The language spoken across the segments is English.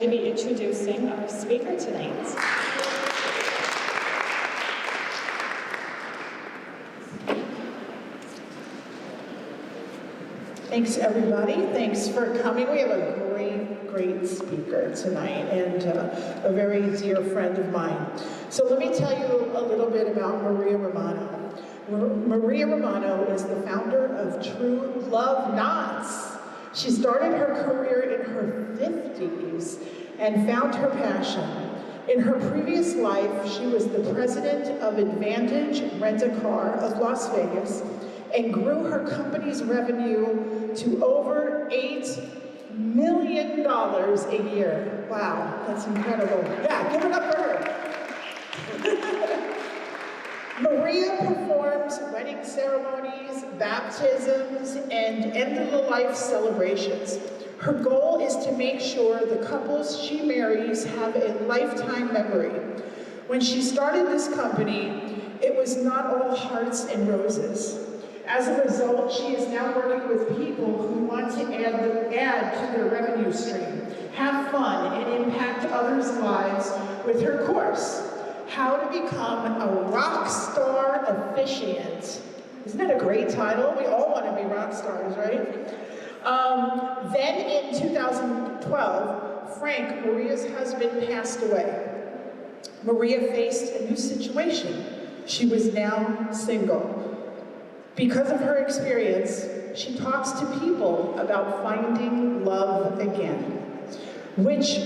to be introducing our speaker tonight. Thanks, everybody. Thanks for coming. We have a great speaker tonight, and a very dear friend of mine. So let me tell you a little bit about Maria Romano. Maria Romano is the founder of True Love Nace. She started her career in her 50s and found her passion. In her previous life, she was the president of Advantage Rent-A-Car of Las Vegas and grew her company's revenue to over $8 million a year. Wow, that's incredible. Yeah, give it up for her. Maria performs wedding ceremonies, baptisms, and end-of-the-life celebrations. Her goal is to make sure the couples she marries have a lifetime memory. When she started this company, it was not all hearts and roses. As a result, she is now working with people who want to add to their revenue stream, have fun, and impact others' lives with her course, How to Become a Rock Star Officiant. Isn't that a great title? We all want to be rock stars, right? Then in 2012, Frank, Maria's husband, passed away. Maria faced a new situation. She was now single. Because of her experience, she talks to people about finding love again, which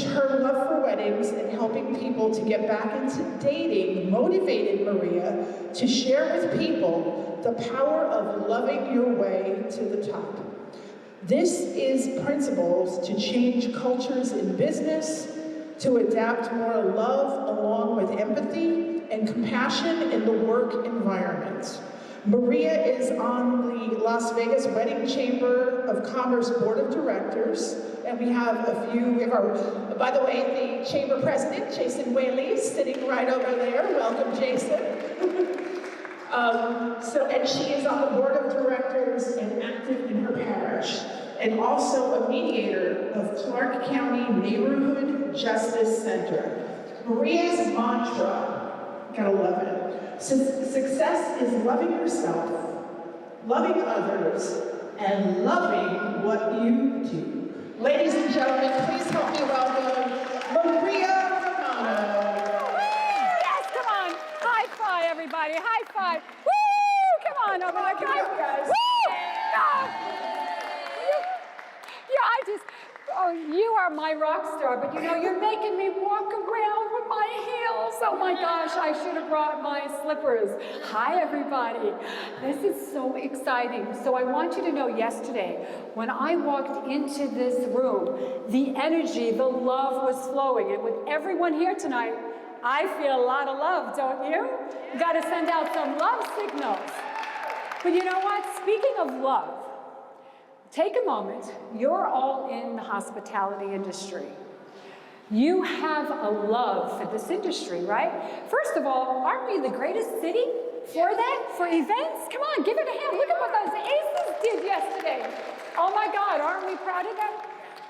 her love for weddings and helping people to get back into dating motivated Maria to share with people the power of loving your way to the top. This is principles to change cultures in business, to adapt more love along with empathy and compassion in the work environment. Maria is on the Las Vegas Wedding Chamber of Commerce Board of Directors, and we have our, by the way, the Chamber President, Jason Whaley, sitting right over there. Welcome, Jason. And she is on the Board of Directors and active in her parish, and also a mediator of Clark County Neighborhood Justice Center. Maria's mantra, gotta love it, success is loving yourself, loving others, and loving what you do. Ladies and gentlemen, please help me welcome Maria Romano. Yes, come on. High five, everybody. High five. Woo! Come on over there. Guys. Woo! Oh, you are my rock star, but you know, you're making me walk around with my heels. Oh my gosh, I should have brought my slippers. Hi, everybody. This is so exciting. So I want you to know yesterday, when I walked into this room, the energy, the love was flowing. And with everyone here tonight, I feel a lot of love, don't you? You got to send out some love signals. But you know what? Speaking of love, take a moment. You're all in the hospitality industry. You have a love for this industry, right? First of all, aren't we the greatest city for that? For events? Come on, give it a hand. Look at what those aces did yesterday. Oh my God, aren't we proud of them?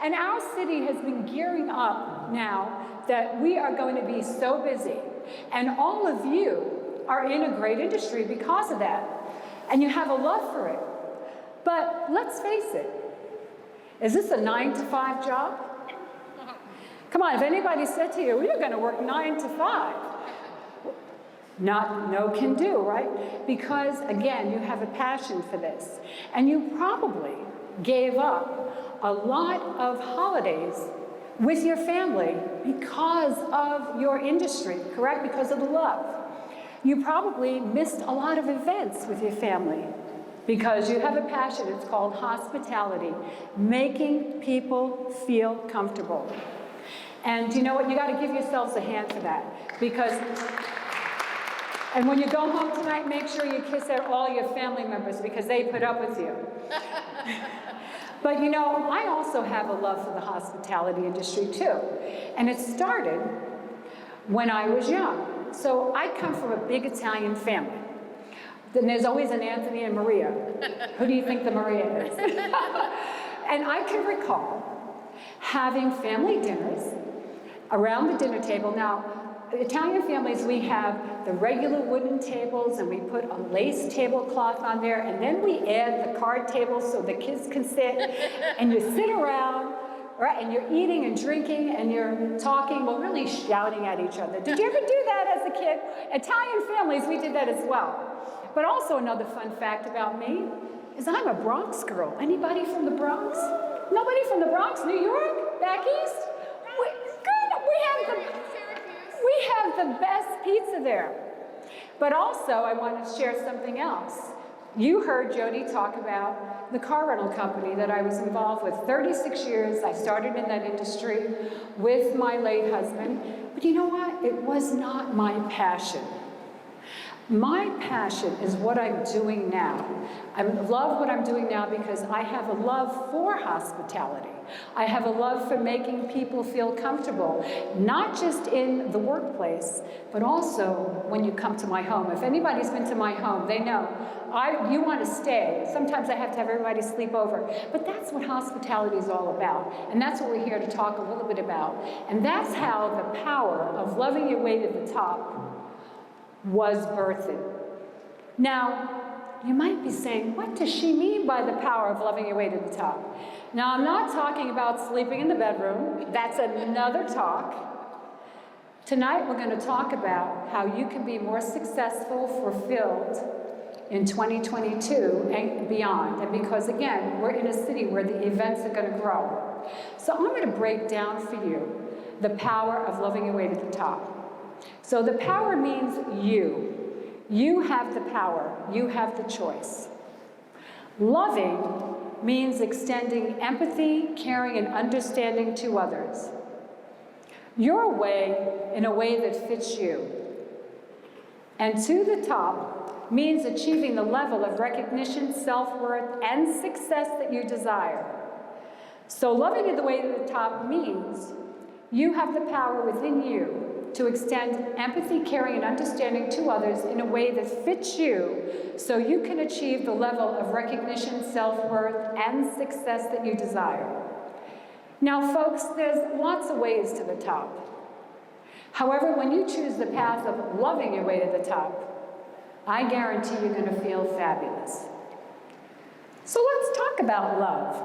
And our city has been gearing up now that we are going to be so busy. And all of you are in a great industry because of that. And you have a love for it. But let's face it, is this a 9-to-5 job? Come on, if anybody said to you, you're going to work 9 to 5, no can do, right? Because, again, you have a passion for this. And you probably gave up a lot of holidays with your family because of your industry, correct? Because of the love. You probably missed a lot of events with your family because you have a passion. It's called hospitality, making people feel comfortable. And you know what? You got to give yourselves a hand for that. And when you go home tonight, make sure you kiss all your family members because they put up with you. But you know, I also have a love for the hospitality industry too. And it started when I was young. So I come from a big Italian family. Then there's always an Anthony and Maria. Who do you think the Maria is? And I can recall having family dinners around the dinner table. Now, Italian families, we have the regular wooden tables, and we put a lace tablecloth on there, and then we add the card tables so the kids can sit, and you sit around, right, and you're eating and drinking, and you're talking, well, really shouting at each other. Did you ever do that as a kid? Italian families, we did that as well. But also another fun fact about me is I'm a Bronx girl. Anybody from the Bronx? Nobody from the Bronx, New York, back east? We have the best pizza there. But also, I want to share something else. You heard Jody talk about the car rental company that I was involved with 36 years. I started in that industry with my late husband. But you know what? It was not my passion. My passion is what I'm doing now. I love what I'm doing now because I have a love for hospitality. I have a love for making people feel comfortable, not just in the workplace, but also when you come to my home. If anybody's been to my home, they know you want to stay. Sometimes I have to have everybody sleep over. But that's what hospitality is all about. And that's what we're here to talk a little bit about. And that's how the power of loving your way to the top was birthed. Now, you might be saying, what does she mean by the power of loving your way to the top? Now, I'm not talking about sleeping in the bedroom. That's another talk. Tonight, we're going to talk about how you can be more successful, fulfilled in 2022 and beyond. And because, again, we're in a city where the events are going to grow. So I'm going to break down for you the power of loving your way to the top. So the power means you. You have the power. You have the choice. Loving means extending empathy, caring, and understanding to others. Your way in a way that fits you. And to the top means achieving the level of recognition, self-worth, and success that you desire. So loving in the way to the top means you have the power within you to extend empathy, caring, and understanding to others in a way that fits you so you can achieve the level of recognition, self-worth, and success that you desire. Now, folks, there's lots of ways to the top. However, when you choose the path of loving your way to the top, I guarantee you're going to feel fabulous. So let's talk about love.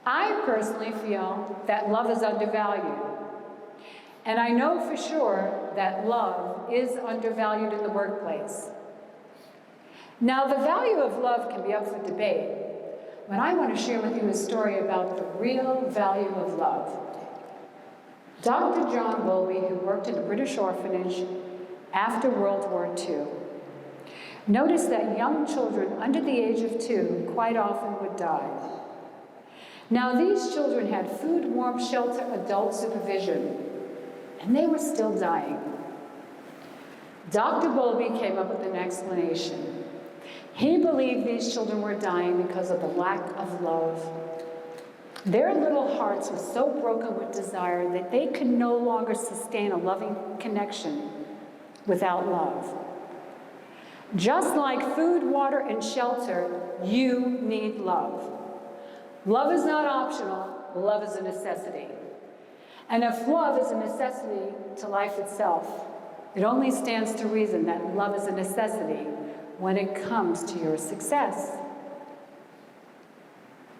I personally feel that love is undervalued. And I know for sure that love is undervalued in the workplace. Now, the value of love can be up for debate, but I want to share with you a story about the real value of love. Dr. John Bowlby, who worked in a British orphanage after World War II, noticed that young children under the age of 2 quite often would die. Now, these children had food, warmth, shelter, adult supervision, and they were still dying. Dr. Bowlby came up with an explanation. He believed these children were dying because of the lack of love. Their little hearts were so broken with desire that they could no longer sustain a loving connection without love. Just like food, water, and shelter, you need love. Love is not optional, love is a necessity. And if love is a necessity to life itself, it only stands to reason that love is a necessity when it comes to your success.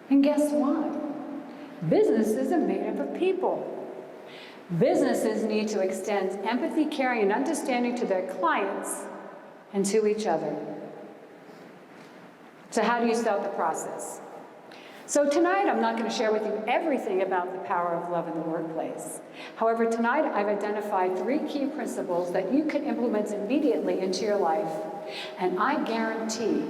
And guess what? Businesses are made up of people. Businesses need to extend empathy, caring, and understanding to their clients and to each other. So how do you start the process? So tonight, I'm not going to share with you everything about the power of love in the workplace. However, tonight I've identified 3 key principles that you can implement immediately into your life. And I guarantee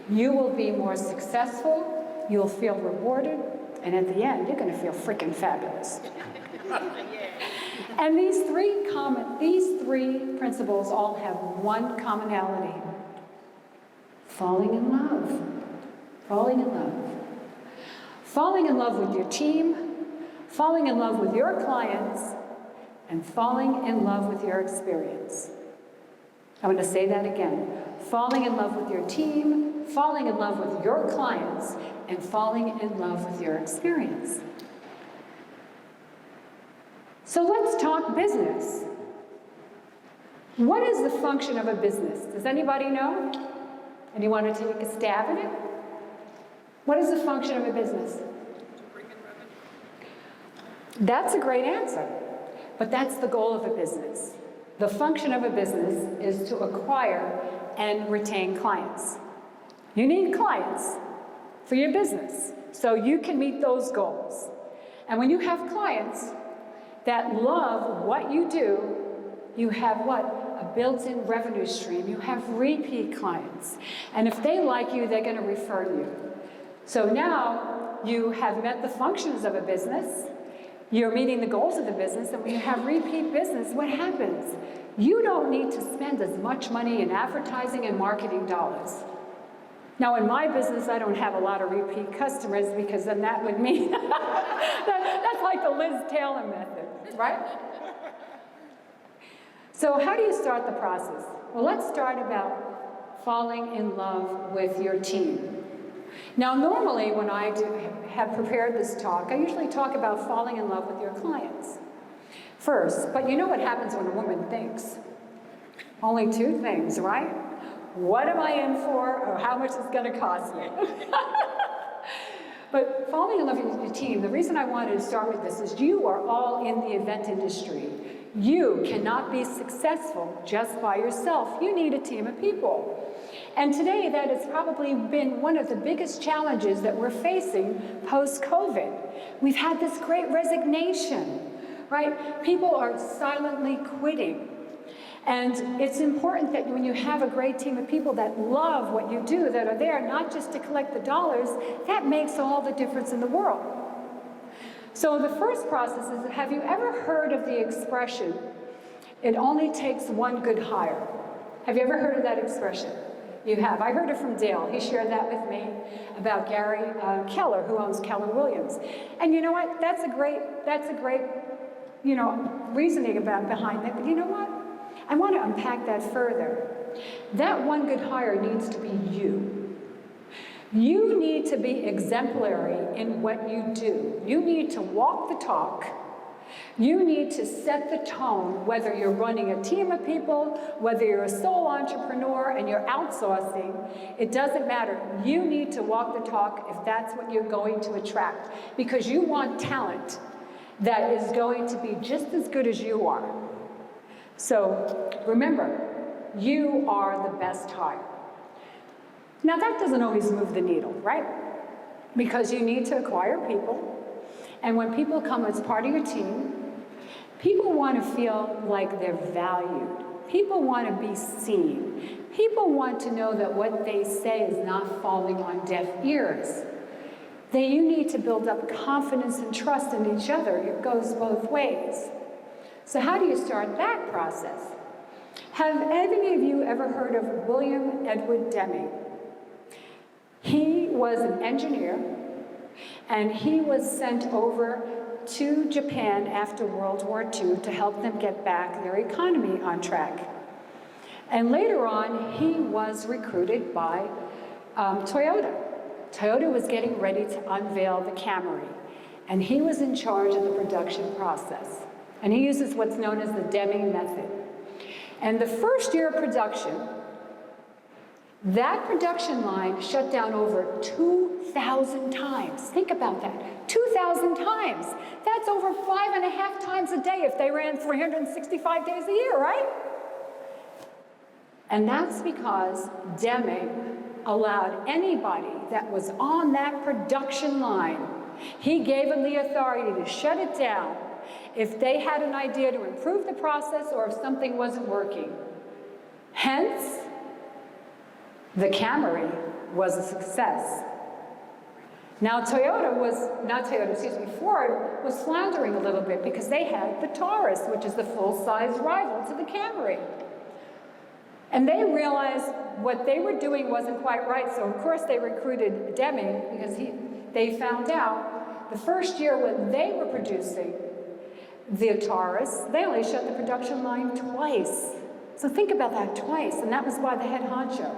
you will be more successful, you'll feel rewarded, and at the end, you're going to feel freaking fabulous. And these three principles all have one commonality: falling in love. Falling in love. Falling in love with your team, falling in love with your clients, and falling in love with your experience. I'm going to say that again. Falling in love with your team, falling in love with your clients, and falling in love with your experience. So let's talk business. What is the function of a business? Does anybody know? Anyone want to take a stab at it? What is the function of a business? That's a great answer, but that's the goal of a business. The function of a business is to acquire and retain clients. You need clients for your business, so you can meet those goals. And when you have clients that love what you do, you have what? A built-in revenue stream. You have repeat clients. And if they like you, they're going to refer you. So now you have met the functions of a business, you're meeting the goals of the business, and when you have repeat business, what happens? You don't need to spend as much money in advertising and marketing dollars. Now, in my business, I don't have a lot of repeat customers because then that would mean that's like the Liz Taylor method, right? So how do you start the process? Well, let's start about falling in love with your team. Now, normally when I have prepared this talk, I usually talk about falling in love with your clients first. But you know what happens when a woman thinks? Only two things, right? What am I in for, or how much it's going to cost me? But falling in love with your team, the reason I wanted to start with this is you are all in the event industry. You cannot be successful just by yourself. You need a team of people. And today that has probably been one of the biggest challenges that we're facing post-COVID. We've had this great resignation, right? People are silently quitting. And it's important that when you have a great team of people that love what you do, that are there not just to collect the dollars, that makes all the difference in the world. So the first process is, have you ever heard of the expression, it only takes one good hire? Have you ever heard of that expression? You have. I heard it from Dale. He shared that with me about Gary Keller, who owns Keller Williams. And you know what? That's a great, reasoning behind it. But you know what? I want to unpack that further. That one good hire needs to be you. You need to be exemplary in what you do. You need to walk the talk. You need to set the tone, whether you're running a team of people, whether you're a sole entrepreneur and you're outsourcing, it doesn't matter. You need to walk the talk if that's what you're going to attract, because you want talent that is going to be just as good as you are. So remember, you are the best hire. Now that doesn't always move the needle, right? Because you need to acquire people. And when people come as part of your team, people want to feel like they're valued. People want to be seen. People want to know that what they say is not falling on deaf ears. You need to build up confidence and trust in each other. It goes both ways. So how do you start that process? Have any of you ever heard of William Edward Deming? He was an engineer, and he was sent over to Japan after World War II to help them get back their economy on track. And later on, he was recruited by Toyota. Toyota was getting ready to unveil the Camry, and he was in charge of the production process. And he uses what's known as the Deming method. And the first year of production, that production line shut down over 2,000 times. Think about that, 2,000 times. That's over 5.5 times a day if they ran 365 days a year, right? And that's because Deming allowed anybody that was on that production line, he gave them the authority to shut it down if they had an idea to improve the process or if something wasn't working. Hence, the Camry was a success. Now Ford was floundering a little bit because they had the Taurus, which is the full-size rival to the Camry. And they realized what they were doing wasn't quite right, so of course they recruited Deming because they found out the first year when they were producing the Taurus, they only shut the production line twice. So think about that, twice, and that was by the head honcho.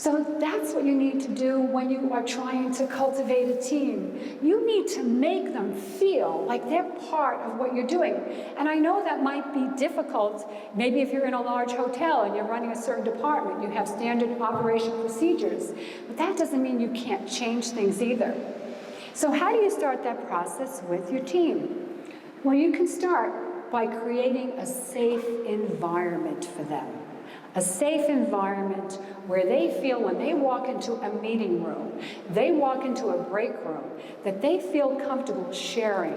So that's what you need to do when you are trying to cultivate a team. You need to make them feel like they're part of what you're doing. And I know that might be difficult. Maybe if you're in a large hotel and you're running a certain department, you have standard operation procedures. But that doesn't mean you can't change things either. So how do you start that process with your team? Well, you can start by creating a safe environment for them. A safe environment where they feel when they walk into a meeting room, they walk into a break room, that they feel comfortable sharing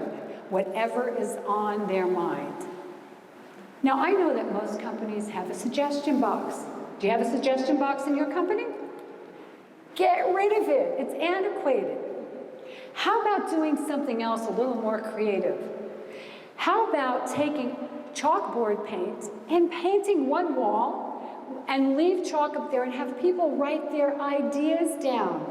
whatever is on their mind. Now, I know that most companies have a suggestion box. Do you have a suggestion box in your company? Get rid of it. It's antiquated. How about doing something else a little more creative? How about taking chalkboard paint and painting one wall and leave chalk up there and have people write their ideas down?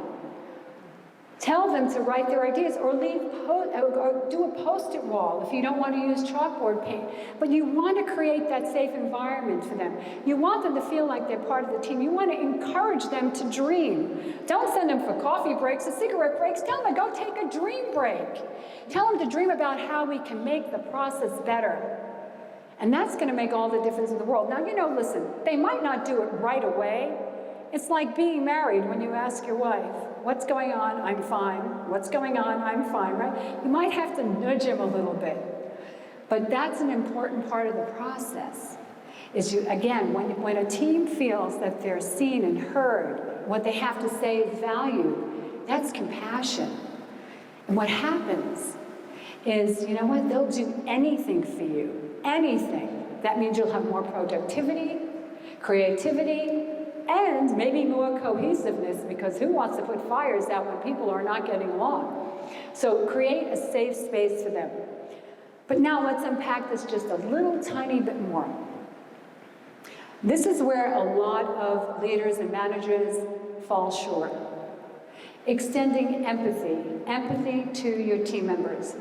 Tell them to write their ideas, or do a post-it wall if you don't want to use chalkboard paint. But you want to create that safe environment for them. You want them to feel like they're part of the team. You want to encourage them to dream. Don't send them for coffee breaks or cigarette breaks. Tell them to go take a dream break. Tell them to dream about how we can make the process better. And that's going to make all the difference in the world. Now, listen, they might not do it right away. It's like being married when you ask your wife, what's going on? I'm fine. What's going on? I'm fine, right? You might have to nudge him a little bit. But that's an important part of the process. Again, when a team feels that they're seen and heard, what they have to say is valued, that's compassion. And what happens is, they'll do anything for you. Anything. That means you'll have more productivity, creativity, and maybe more cohesiveness, because who wants to put fires out when people are not getting along? So create a safe space for them. But now let's unpack this just a little tiny bit more. This is where a lot of leaders and managers fall short. Extending empathy to your team members.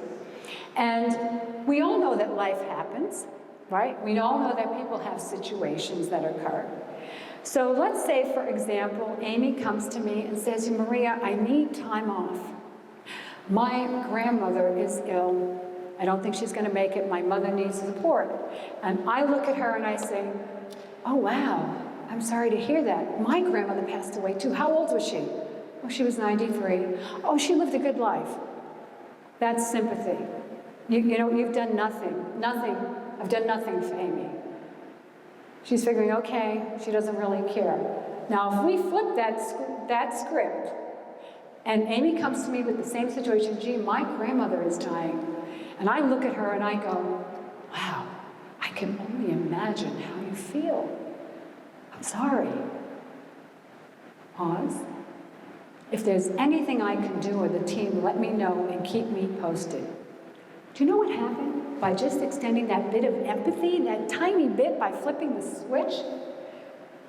And we all know that life happens, right? We all know that people have situations that occur. So let's say, for example, Amy comes to me and says, Maria, I need time off. My grandmother is ill. I don't think she's going to make it. My mother needs support. And I look at her and I say, oh, wow, I'm sorry to hear that. My grandmother passed away too. How old was she? Oh, she was 93. Oh, she lived a good life. That's sympathy. You've done nothing. I've done nothing for Amy. She's figuring, okay, she doesn't really care. Now, if we flip that script, and Amy comes to me with the same situation, gee, my grandmother is dying, and I look at her and I go, wow, I can only imagine how you feel. I'm sorry. Pause. If there's anything I can do with the team, let me know and keep me posted. Do you know what happened by just extending that bit of empathy, that tiny bit, by flipping the switch?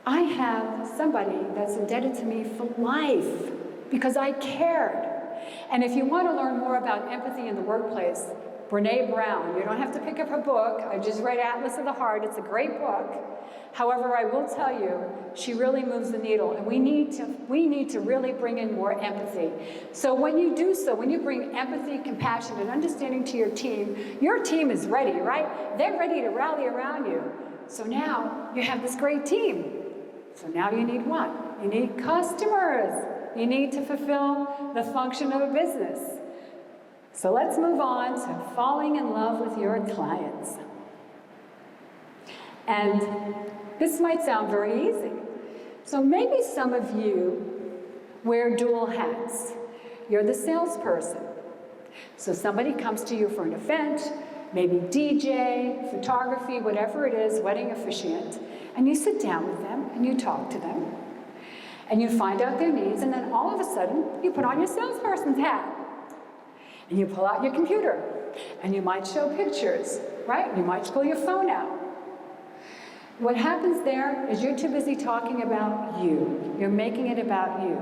I have somebody that's indebted to me for life because I cared. And if you want to learn more about empathy in the workplace, Brené Brown, you don't have to pick up her book. I just read Atlas of the Heart. It's a great book. However, I will tell you, she really moves the needle, and we need to really bring in more empathy. So when you do so, when you bring empathy, compassion, and understanding to your team is ready, right? They're ready to rally around you. So now you have this great team. So now you need what? You need customers. You need to fulfill the function of a business. So let's move on to falling in love with your clients. And this might sound very easy. So maybe some of you wear dual hats. You're the salesperson. So somebody comes to you for an event, maybe DJ, photography, whatever it is, wedding officiant, and you sit down with them and you talk to them. And you find out their needs, and then all of a sudden, you put on your salesperson's hat. And you pull out your computer, and you might show pictures, right? You might pull your phone out. What happens there is you're too busy talking about you. You're making it about you.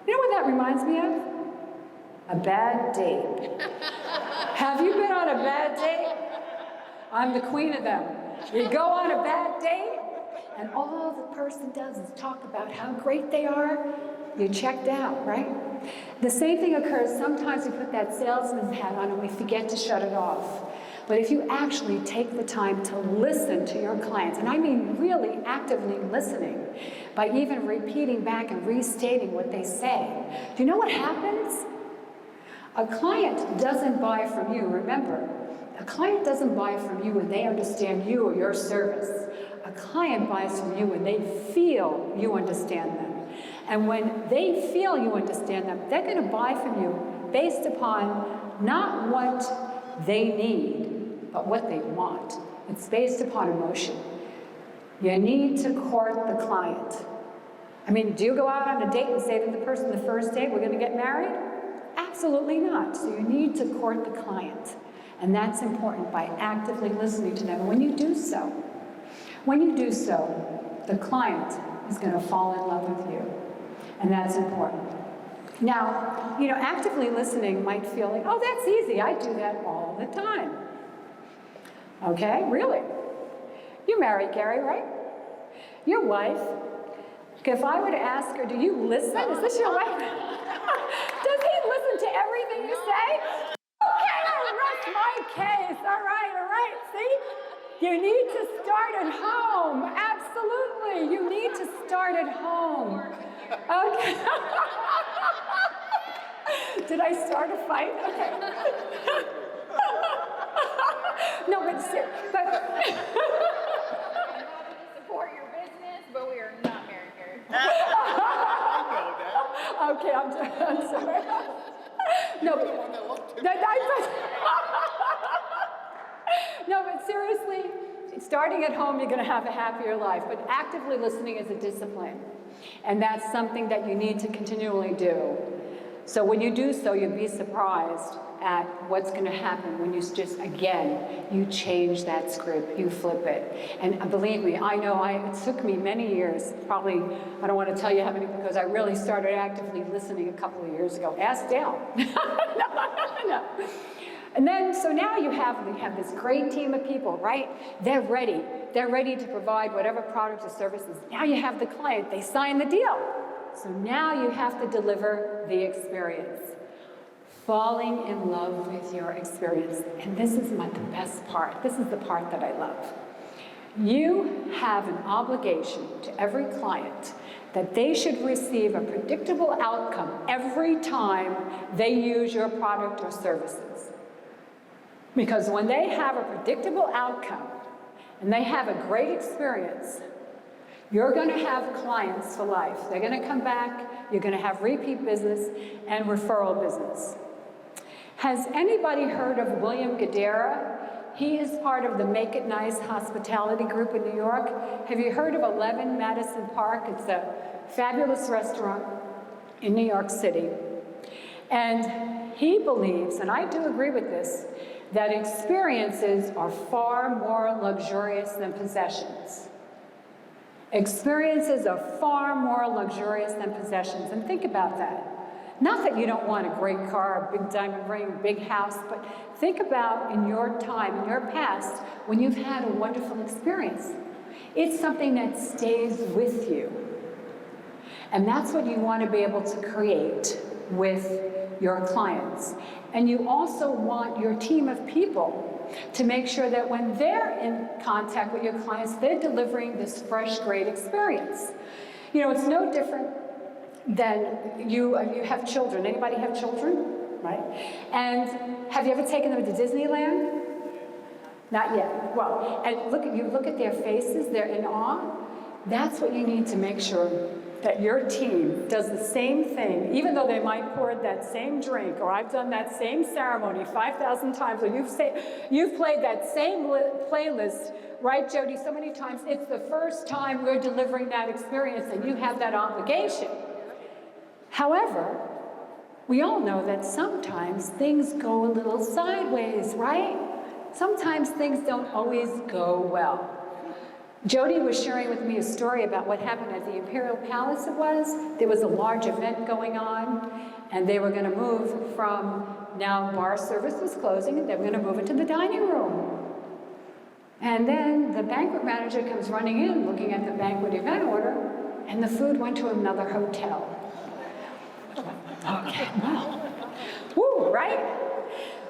You know what that reminds me of? A bad date. Have you been on a bad date? I'm the queen of them. You go on a bad date, and all the person does is talk about how great they are, you're checked out, right? The same thing occurs sometimes we put that salesman's hat on and we forget to shut it off. But if you actually take the time to listen to your clients, and I mean really actively listening, by even repeating back and restating what they say, do you know what happens? A client doesn't buy from you, remember. A client doesn't buy from you when they understand you or your service. A client buys from you when they feel you understand them. And when they feel you understand them, they're going to buy from you based upon not what they need, but what they want. It's based upon emotion. You need to court the client. I mean, do you go out on a date and say to the person the first date, we're going to get married? Absolutely not. So you need to court the client. And that's important by actively listening to them. And when you do so, the client is going to fall in love with you. And that's important. Now, actively listening might feel like, oh, that's easy. I do that all the time. Okay, really? You're married, Gary, right? Your wife, if I were to ask her, do you listen? Is this your wife? Does he listen to everything you say? Okay, I'll rest my case. All right. See? You need to start at home. Absolutely. You need to start at home. Okay. Did I start a fight? Okay. No, but support your business, but we are not married, Gary. Okay, I'm sorry. No, but seriously, starting at home, you're going to have a happier life. But actively listening is a discipline, and that's something that you need to continually do. So when you do so, you'll be surprised at what's going to happen when you just, again, you change that script, you flip it. And believe me, I know it took me many years, probably, I don't want to tell you how many, because I really started actively listening a couple of years ago. Ask Dale. No. And then, so now we have this great team of people, right? They're ready. They're ready to provide whatever products or services. Now you have the client. They sign the deal. So now you have to deliver the experience. Falling in love with your experience. And this is the best part. This is the part that I love. You have an obligation to every client that they should receive a predictable outcome every time they use your product or services. Because when they have a predictable outcome and they have a great experience, you're going to have clients for life. They're going to come back, you're going to have repeat business and referral business. Has anybody heard of William Gadara? He is part of the Make It Nice hospitality group in New York. Have you heard of 11 Madison Park? It's a fabulous restaurant in New York City. And he believes, and I do agree with this, that experiences are far more luxurious than possessions. Experiences are far more luxurious than possessions. And think about that. Not that you don't want a great car, a big diamond ring, a big house, but think about in your time, in your past, when you've had a wonderful experience. It's something that stays with you. And that's what you want to be able to create with your clients. And you also want your team of people to make sure that when they're in contact with your clients, they're delivering this fresh, great experience. You know, it's no different than you have children. Anybody have children? Right? And have you ever taken them to Disneyland? Not yet. Well, and look at their faces, they're in awe. That's what you need to make sure that your team does the same thing, even though they might pour that same drink, or I've done that same ceremony 5,000 times, or you've played that same playlist, right, Jody, so many times. It's the first time we're delivering that experience, and you have that obligation. However, we all know that sometimes things go a little sideways, right? Sometimes things don't always go well. Jody was sharing with me a story about what happened at the Imperial Palace. There was a large event going on, and they were going to move from, now bar service was closing, and they were going to move it to the dining room. And then the banquet manager comes running in, looking at the banquet event order, and the food went to another hotel. Okay, well, woo, right?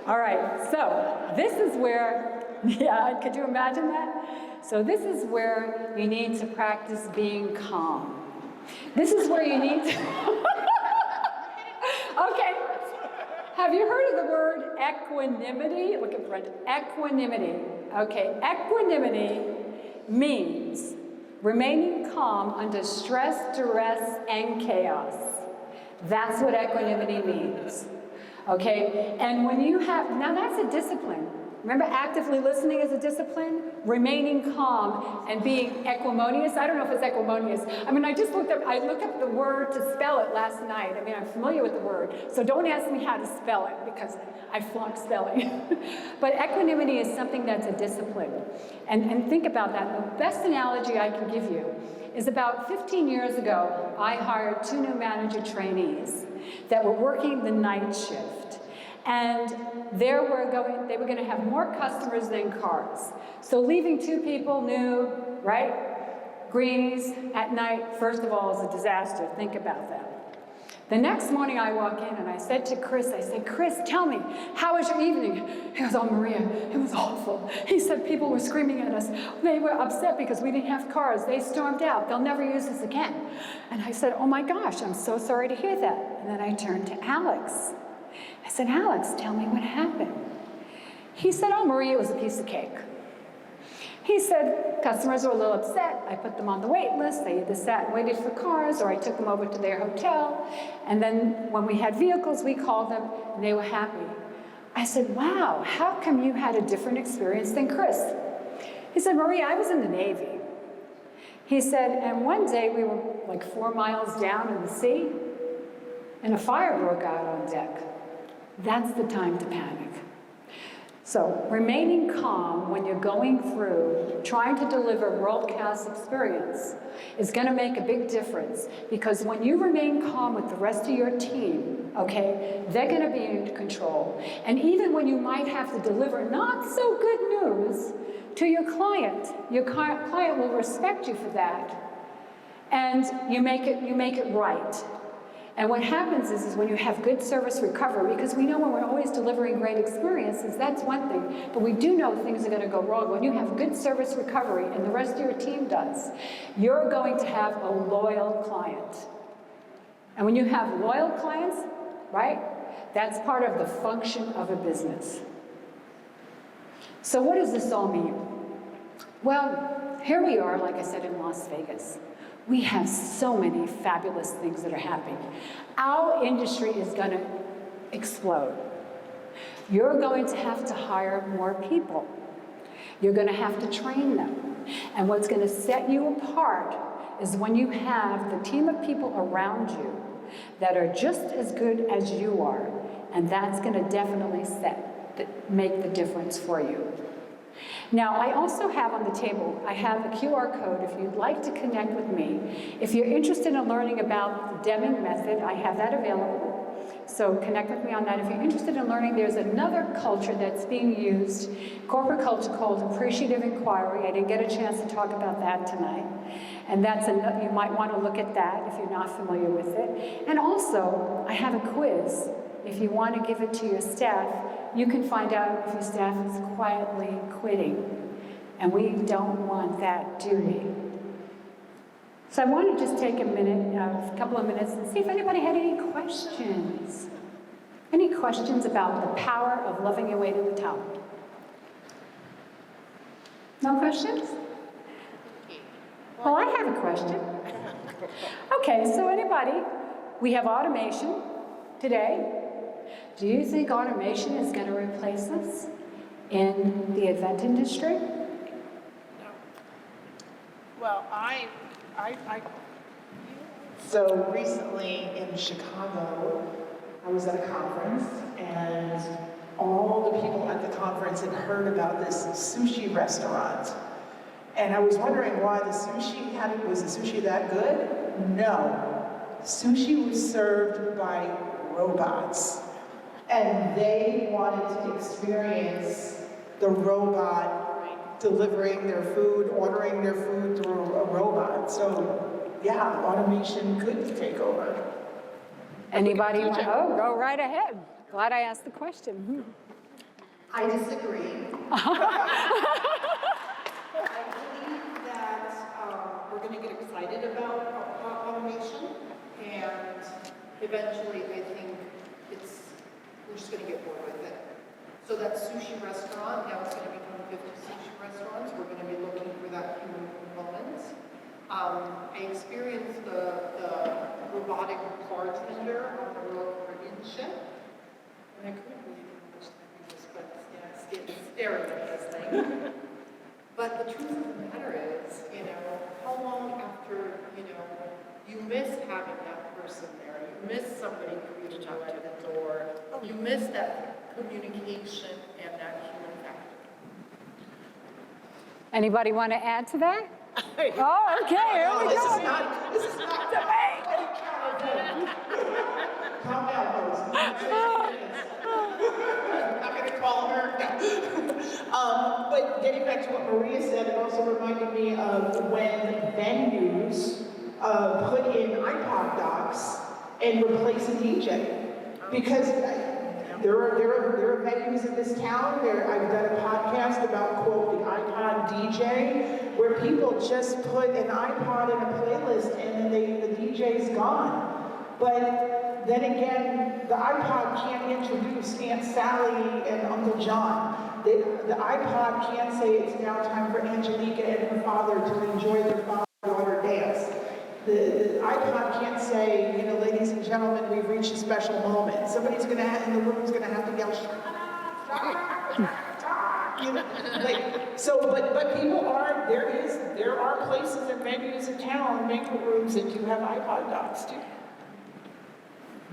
All right, so this is where, yeah, could you imagine that? So this is where you need to practice being calm. This is where you need to, okay. Have you heard of the word equanimity? Look at Brenda, equanimity. Okay, equanimity means remaining calm under stress, duress, and chaos. That's what equanimity means. Okay, and when you have, now that's a discipline. Remember, actively listening is a discipline? Remaining calm and being equimonious. I don't know if it's equimonious. I mean, I looked up the word to spell it last night. I mean, I'm familiar with the word, so don't ask me how to spell it because I flunk spelling. But equanimity is something that's a discipline. And think about that. The best analogy I can give you is about 15 years ago, I hired 2 new manager trainees that were working the night shift. And they were going to have more customers than cars. So leaving 2 people new, right? Greenies at night, first of all, is a disaster. Think about that. The next morning I walk in and I said to Chris, Chris, tell me, how was your evening? He goes, oh, Maria, it was awful. He said people were screaming at us. They were upset because we didn't have cars. They stormed out. They'll never use us again. And I said, oh my gosh, I'm so sorry to hear that. And then I turned to Alex. I said, Alex, tell me what happened. He said, oh, Maria, it was a piece of cake. He said, customers were a little upset. I put them on the wait list. They either sat and waited for cars, or I took them over to their hotel. And then when we had vehicles, we called them, and they were happy. I said, wow, how come you had a different experience than Chris? He said, Maria, I was in the Navy. He said, and one day we were like 4 miles down in the sea, and a fire broke out on deck. That's the time to panic. So remaining calm when you're going through trying to deliver world-class experience is going to make a big difference, because when you remain calm with the rest of your team, okay, they're going to be in control. And even when you might have to deliver not so good news to your client will respect you for that, and you make it right. And what happens is when you have good service recovery, because we know when we're always delivering great experiences, that's one thing, but we do know things are going to go wrong. When you have good service recovery, and the rest of your team does, you're going to have a loyal client. And when you have loyal clients, right, that's part of the function of a business. So what does this all mean? Well, here we are, like I said, in Las Vegas. We have so many fabulous things that are happening. Our industry is going to explode. You're going to have to hire more people. You're going to have to train them. And what's going to set you apart is when you have the team of people around you that are just as good as you are, and that's going to definitely make the difference for you. Now, I also have on the table, I have a QR code if you'd like to connect with me. If you're interested in learning about the Deming method, I have that available. So connect with me on that. If you're interested in learning, there's another culture that's being used, corporate culture, called appreciative inquiry. I didn't get a chance to talk about that tonight. And you might want to look at that if you're not familiar with it. And also, I have a quiz. If you want to give it to your staff, you can find out if your staff is quietly quitting. And we don't want that, do we? So I want to just take a couple of minutes and see if anybody had any questions. Any questions about the power of loving your way to the top? No questions? Well, I have a question. Okay, so anybody, we have automation today. Do you think automation is going to replace us in the event industry? No. Well, so recently in Chicago, I was at a conference, and all the people at the conference had heard about this sushi restaurant. And I was wondering why was the sushi that good? No. Sushi was served by robots. And they wanted to experience the robot delivering their food, ordering their food through a robot. So yeah, automation could take over. Anybody want? Oh, go right ahead. Glad I asked the question. I disagree. I believe that we're going to get excited about automation, and eventually I think we're just going to get bored with it. So that sushi restaurant, now it's going to become 50 sushi restaurants. We're going to be looking for that human component. I experienced the robotic bartender on the Royal Caribbean ship, and I couldn't believe how much time we just spent staring at this thing. But the truth of the matter is, how long after, you miss having that person there, you miss somebody for you to talk to at the door, you miss that communication and that human factor. Anybody want to add to that? Oh, okay, here we go. This is not Debate. Calm down, folks. I'm not going to call her. But getting back to what Maria said, it also reminded me of when venues put in iPod docks and replace a DJ. Because there are venues in this town where I've done a podcast about, quote, the iPod DJ, where people just put an iPod in a playlist and then the DJ's gone. But then again, the iPod can't introduce Aunt Sally and Uncle John. The iPod can't say it's now time for Angelica and her father to enjoy their father-daughter dance. The iPod can't say, ladies and gentlemen, we've reached a special moment. Somebody's in the room's gonna have to yell, shut up, but people are, there are places and venues in town, banquet rooms that do have iPod docks too.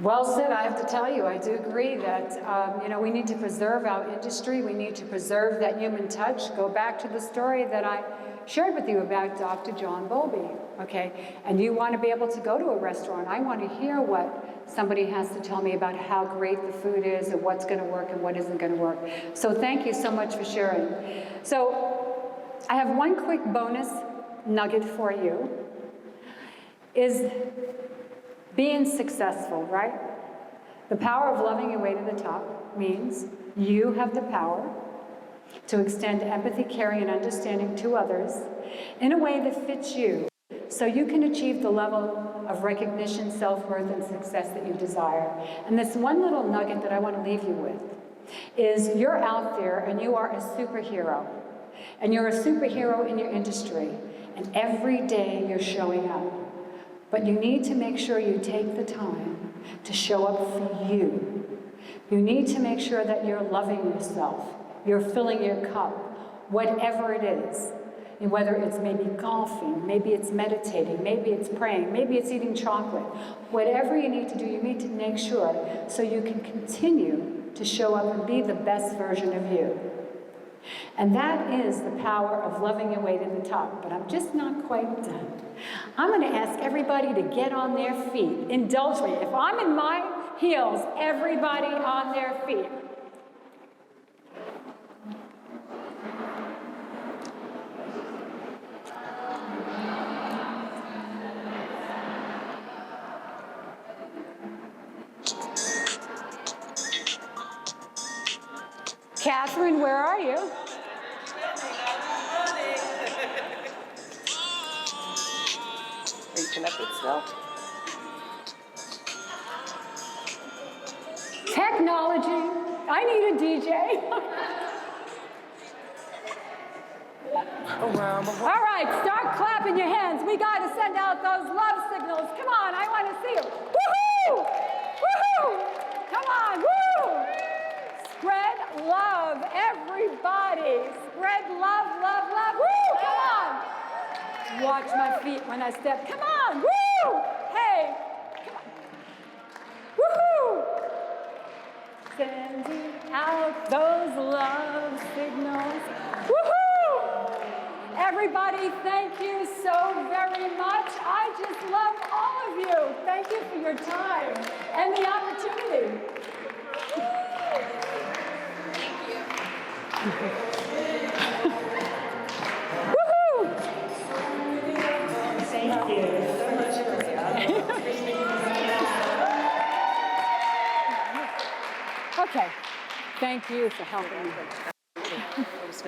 Well said. I have to tell you, I do agree that, we need to preserve our industry. We need to preserve that human touch. Go back to the story that I shared with you about Dr. John Bowlby, okay? And you want to be able to go to a restaurant. I want to hear what somebody has to tell me about how great the food is and what's going to work and what isn't going to work. So thank you so much for sharing. So I have one quick bonus nugget for you, is being successful, right? The power of loving your way to the top means you have the power to extend empathy, caring, and understanding to others in a way that fits you, so you can achieve the level of recognition, self-worth, and success that you desire. And this one little nugget that I want to leave you with is you're out there and you are a superhero. And you're a superhero in your industry. And every day you're showing up. But you need to make sure you take the time to show up for you. You need to make sure that you're loving yourself. You're filling your cup, whatever it is. And whether it's maybe golfing, maybe it's meditating, maybe it's praying, maybe it's eating chocolate. Whatever you need to do, you need to make sure so you can continue to show up and be the best version of you. And that is the power of loving your way to the top. But I'm just not quite done. I'm going to ask everybody to get on their feet. Indulge me. If I'm in my heels, everybody on their feet. Catherine, where are you? Are you connected still? Technology. I need a DJ. All right, start clapping your hands. We got to send out those love signals. Come on, I want to see you. Woohoo! Woohoo! Come on, woo! Spread love, everybody. Spread love, love, love. Woo! Come on. Watch my feet when I step. Come on, woo! Hey, come on. Woohoo! Sending out those love signals. Woohoo! Everybody, thank you so very much. I just love all of you. Thank you for your time and the opportunity. Thank you. Thank you for helping me.